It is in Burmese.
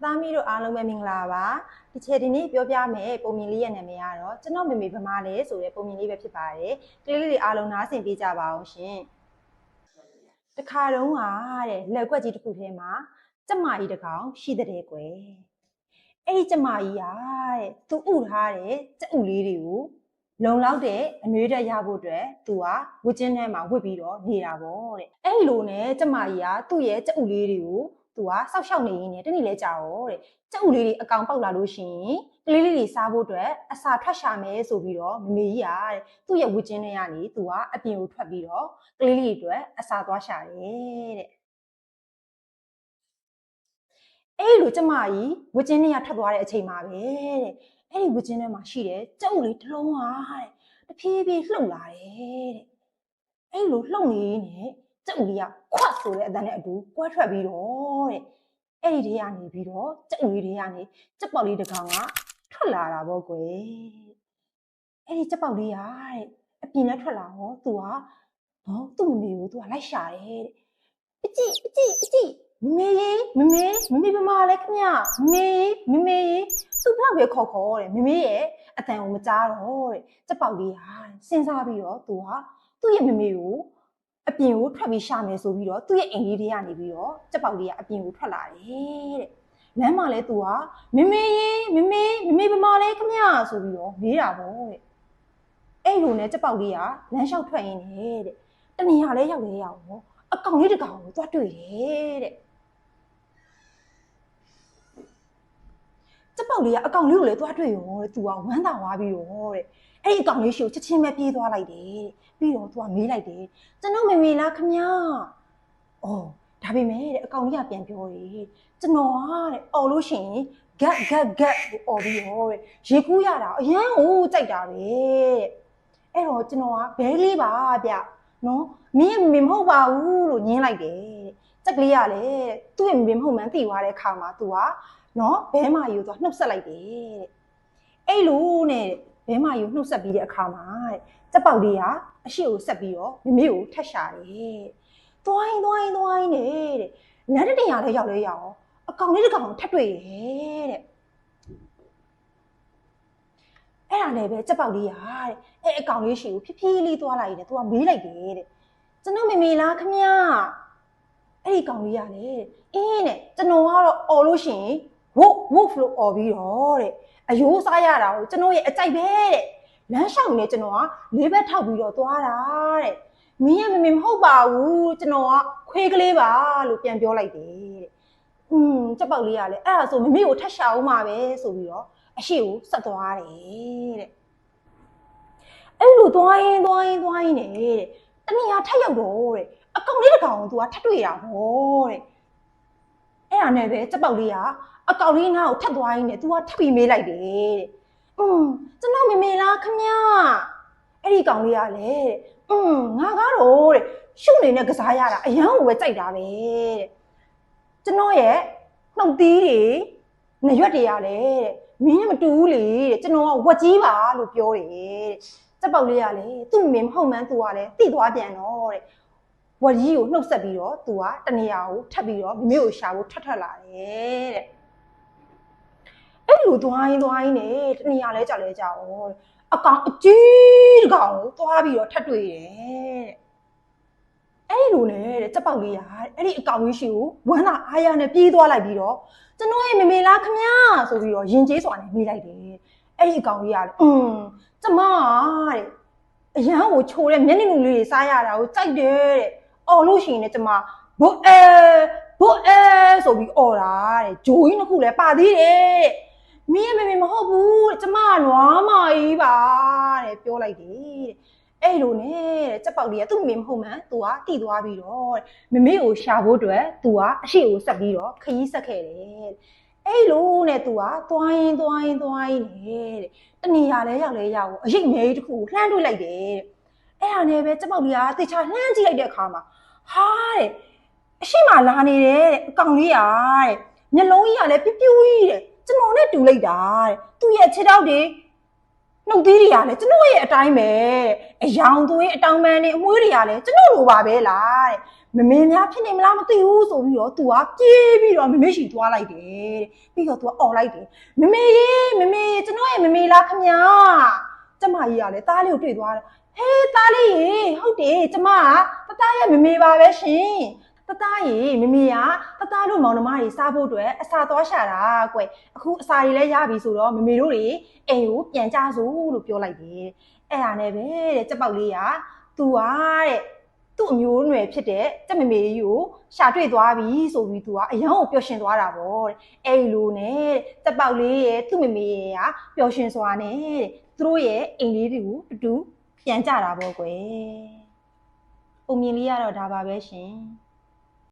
သားမီးတို့အားလုံးပဲမင်္ဂလာပါဒီချက်ဒီနေ့ပြောပြမယ်ပုံမြင်လေးရဲ့နာမည်ကတော့ကျွန်တော်မေမေဗမာလဲဆိုတဲ့ပုံမြင်လေးပဲဖြစ်ပါတယ်ကလေးလေးတွေအားလုံးနားဆင်ပေးကြပါအောင်ရှင်တခါတုန်းကတဲ့လက်ကွက်ကြီးတစ်ခုထဲမှာကျမကြီးတစ်ကောင်ရှိတဲ့ကွယ်အဲ့ဒီကျမကြီးကတဲ့သူဥထားတဲ့ကြက်ဥလေးတွေကိုလုံလောက်တဲ့အနှွေးတက်ရဖို့အတွက်သူကဝတ်ကျင်းထဲမှာဝတ်ပြီးတော့နေတာပေါ့တဲ့အဲ့လိုနဲ့ကျမကြီးကသူ့ရဲ့ကြက်ဥလေးတွေကိုသူကစောက်ရှောက်နေရင်းနဲ့တနေ့လဲကြာတော့တဲ့ကြက်ဥလေးတွေအကောင်ပေါက်လာလို့ရှိရင်ကလေးလေးတွေစားဖို့အတွက်အစာထွက်ရှာမယ်ဆိုပြီးတော့မမေကြီးကတဲ့သူ့ရဲ့ဝတ်ကျင်းထဲကနေသူကအပြင်ကိုထွက်ပြီးတော့ကလေးလေးတွေအတွက်အစာသွားရှာတယ်တဲ့အဲ့လိုကျမကြီးဝတ်ကျင်းထဲကထွက်သွားတဲ့အချိန်မှာပဲတဲ့အဲ့ဒီဝတ်ကျင်းထဲမှာရှိတဲ့ကြက်ဥလေးတစ်လုံးဟာတဲ့တဖြည်းဖြည်းလှုပ်လာတယ်တဲ့အဲ့လိုလှုပ်နေနေကြက်ဥလေးကခွတ်ဆိုတဲ့အတန်းနဲ့အတူကွဲထွက်ပြီးတော့တဲ့အဲ့ဒီထဲကနေပြီးတော့ကြက်ဥလေးတွေကနေကြက်ပေါက်လေးတစ်ကောင်ကထွက်လာတာပေါ့ကွယ်အဲ့ဒီကြက်ပေါက်လေးကအပြင်နဲ့ထွက်လာတော့သူကနော်သူ့မမေကိုသူကလိုက်ရှာတယ်တဲ့ပကြည့်မမေဘယ်မှာလဲခင်ဗျမမေသူ့ဘလောက်ပဲခေါ်တဲ့မမေရဲ့အတန်ကိုမကြားတော့တဲ့ကြက်ပေါက်လေးဟာစဉ်းစားပြီးတော့သူကသူ့ရဲ့မမေကိုအပြင်ကိုထွက်ပြီးရှာမယ်ဆိုပြီးတော့သူ့ရဲ့အိမ်လေးတွေကနေပြီးတော့ကြက်ပေါက်လေးကအပြင်ကိုထွက်လာတယ်တဲ့လမ်းမှာလဲသူကမမေဘယ်မှာလဲခင်ဗျဆိုပြီးတော့မေးတာပေါ့တဲ့အဲ့လိုနဲ့ကြက်ပေါက်လေးကလမ်းလျှောက်ထွက်ရင်းနဲ့တဲ့တနေရာလဲရောက်တော့အကောင်လေးတစ်ကောင်ကိုသွားတွေ့တယ်တဲ့ကြက်ပေါက်လေးကအကောင်လေးကိုလည်းသွားတွေ့ရောတဲ့သူကဝမ်းသာသွားပြီးတော့တဲ့အဲ့ဒီအကောင်လေးရှိကိုချက်ချင်းပဲပြေးသွားလိုက်တယ်တဲ့ပြီးတော့သူကမေးလိုက်တယ်ကျွန်တော်မေလားခမညာအော်ဒါပေမဲ့တဲ့အကောင်လေးကပြန်ပြောတယ်ကျွန်တော်ကတဲ့အော်လို့ရှိရင်ဂတ်အော်ပြီးတော့တဲ့ရေကူးရတာအရန်ကိုကြိုက်တာပဲတဲ့အဲ့တော့ကျွန်တော်ကဘဲလေးပါဗျနော်မင်းမမဟုတ်ပါဘူးလို့ညင်းလိုက်တယ်ကြက်ကလေးကလည်းသူ့ရဲ့မမဟုတ်မှန်းသိသွားတဲ့ခါမှာသူကနော်ဘဲမာယူသွားနှုတ်ဆက်လိုက်တယ်တဲ့အဲ့လိုနဲ့ဘဲမာယူနှုတ်ဆက်ပြီးတဲ့အခါမှာတဲ့ကြက်ပေါက်လေးကအရှိကိုဆက်ပြီးတော့မမေကိုထက်ရှာတယ်တွိုင်းနဲ့တဲ့လမ်းတစ်ရာလဲရောက်အကောင်လေးတစ်ကောင်ထပ်တွေ့တယ်တဲ့အဲ့ဒါလည်းပဲကြက်ပေါက်လေးတဲ့အဲ့အကောင်လေးရှိကိုဖြည်းလေးသွားလိုက်တယ်သူကမေးလိုက်တယ်တဲ့ကျွန်တော်မေလားခမညာအဲ့ဒီကောင်လေးကလေအင်းတဲ့ကျွန်တော်ကတော့អော်လို့ရှိရင်ဝုတ်လို့អော်ပြီးတော့တဲ့အယိုးစားရတာကိုကျွန်တော်ရဲ့အကြိုက်ပဲတဲ့လမ်းလျှောက်နေကျွန်တော်ကလေးဘက်ထောက်ပြီးတော့သွားတာတဲ့မင်းမဟုတ်ပါဘူးကျွန်တော်ကခွေးကလေးပါလို့ပြန်ပြောလိုက်တယ်တဲ့ကြက်ပေါက်လေးကလည်းအဲ့ဒါဆိုမမေကိုထက်ရှာဦးမှာပဲဆိုပြီးတော့အရှိကိုဆက်သွားတယ်တဲ့အဲ့လိုသွားရင်နေတဲ့တနည်းအားထက်ရောက်တော့တဲ့အကောင်လေးတစ်ကောင်ကို तू ကထပ်တွေ့ရဟောတဲ့အဲ့ဒါနဲ့ပဲကြက်ပေါက်လေးကအကောင်လေးနားကိုထပ်သွားရင်းနဲ့ तू ကထပ်ပြီးမေးလိုက်တယ်တဲ့ကျွန်တော်မေလားခမညာအဲ့ဒီကောင်လေးကလည်းငါကတော့တဲ့ရှုနေတဲ့ကစားရတာအရန်ကိုပဲကြိုက်တာပဲတဲ့ကျွန်တော်ရဲ့နှုတ်သီးတွေနှရွက်တွေကလည်းမင်းမတူဘူးလေတဲ့ကျွန်တော်ကဝက်ကြီးပါလို့ပြောတယ်တဲ့ကြက်ပေါက်လေးကလည်းသူ့မင်းမဟုတ်မှန်း तू ကလည်းတိသွားပြန်တော့တဲ့ဝက်ကြီးကိုနှုတ်ဆက်ပြီးတော့ तू ကတနေရာကိုထပ်ပြီးတော့မမေကိုရှာဖို့ထွက်လာတယ်တဲ့အဲ့လိုသွားရင်နဲ့တနေရာလဲကြောက်အကောင်အကြီးတစ်ကောင်ကိုသွားပြီးတော့ထပ်တွေ့တယ်တဲ့အဲ့လိုနဲ့တဲ့ကြက်ပေါက်လေးကအဲ့ဒီအကောင်ကြီးရှိကိုဝမ်းသာအားရနဲ့ပြေးသွားလိုက်ပြီးတော့ကျွန်တော်ရဲ့မေလားခမညာဆိုပြီးတော့ရင်ကျေးစွာနဲ့မေးလိုက်တယ်အဲ့ဒီအကောင်ကြီးကလည်းကျမတဲ့အရန်ကိုချိုးတဲ့မျက်နှာလူလေးတွေစားရတာကိုကြိုက်တယ်တဲ့အော်လို့ရှိရင်လည်းကျမဘိုအဲဆိုပြီးအော်တာတဲ့ဂျိုးကြီးနှစ်ခုလည်းပါသေးတယ်မင်းမေမဟုတ်ဘူးတဲ့ကျမနွားမကြီးပါတဲ့ပြောလိုက်တယ်တဲ့အဲ့လိုနဲ့ကြက်ပေါက်လေးကသူ့မေမဟုတ်မှန်း तू ကတိသွားပြီးတော့မမေကိုရှာဖို့အတွက် तू ကအရှိကိုဆက်ပြီးတော့ခရီးဆက်ခဲ့တယ်အဲ့လိုနဲ့ तू ကသွားရင်နေတဲ့တနေရာလဲရောက်အရိပ်မဲကြီးတစ်ခုကိုလှမ်းတွေ့လိုက်တယ်အဲ့ဟာနဲ့ပဲကြက်ပေါက်လေးကတေချာလှမ်းကြည့်လိုက်တဲ့အခါမှာဟာတဲ့အရှိမလာနေတယ်တဲ့အကောင်လေးတဲ့မျက်လုံးကြီးကလည်းပြူးကြီးတဲ့ကျွန်တော်နဲ့တူလိုက်တာတဲ့သူ့ရဲ့ခြေထောက်တွေနှုတ်သီးတွေကလည်းကျွန်တော်ရဲ့အတိုင်းပဲအယောင်သွေးအတောင်ပန်းတွေအမွှေးတွေကလည်းကျွန်တော်လိုပါပဲလားတဲ့ မမေများဖြစ်နေမလားမသိဘူးဆိုပြီးတော့ तू ကပြေးပြီးတော့မမေရှိသွားလိုက်တယ်ပြီးတော့ तू ကអော်လိုက်တယ်မမေကျွန်တော်ရဲ့မမေလားခမကျမကြီးကလည်းသားလေးကိုတွေ့သွားတယ်ဟေးသားလေးရေဟုတ်တယ်ကျမကတသားရဲ့မမေပါပဲရှင်တသားရေမမေကတသားတို့မောင်နှမတွေစားဖို့အတွက်အစာသွားရှာတာကွအခုအစာတွေလည်းရပြီဆိုတော့မမေတို့တွေအိမ်ကိုပြန်ကြစို့လို့ပြောလိုက်တယ်အဲ့ဒါနဲ့ပဲတဲ့ကြက်ပေါက်လေးက तू ကတဲ့သူ့အမျိုးနွယ်ဖြစ်တဲ့ကြက်မမေကြီးကိုရှာတွေ့သွားပြီဆိုပြီး तू ကအယံကိုပျော်ရွှင်သွားတာပေါ့တဲ့အဲ့လိုနဲ့ကြက်ပေါက်လေးရဲ့သူ့မမေရဲ့ကပျော်ရွှင်စွာနဲ့တဲ့သူတို့ရဲ့အိမ်လေးတွေကိုတူပြန်ကြတာပေါ့ကွယ်ပုံမြင်လေးကတော့ဒါပါပဲရှင်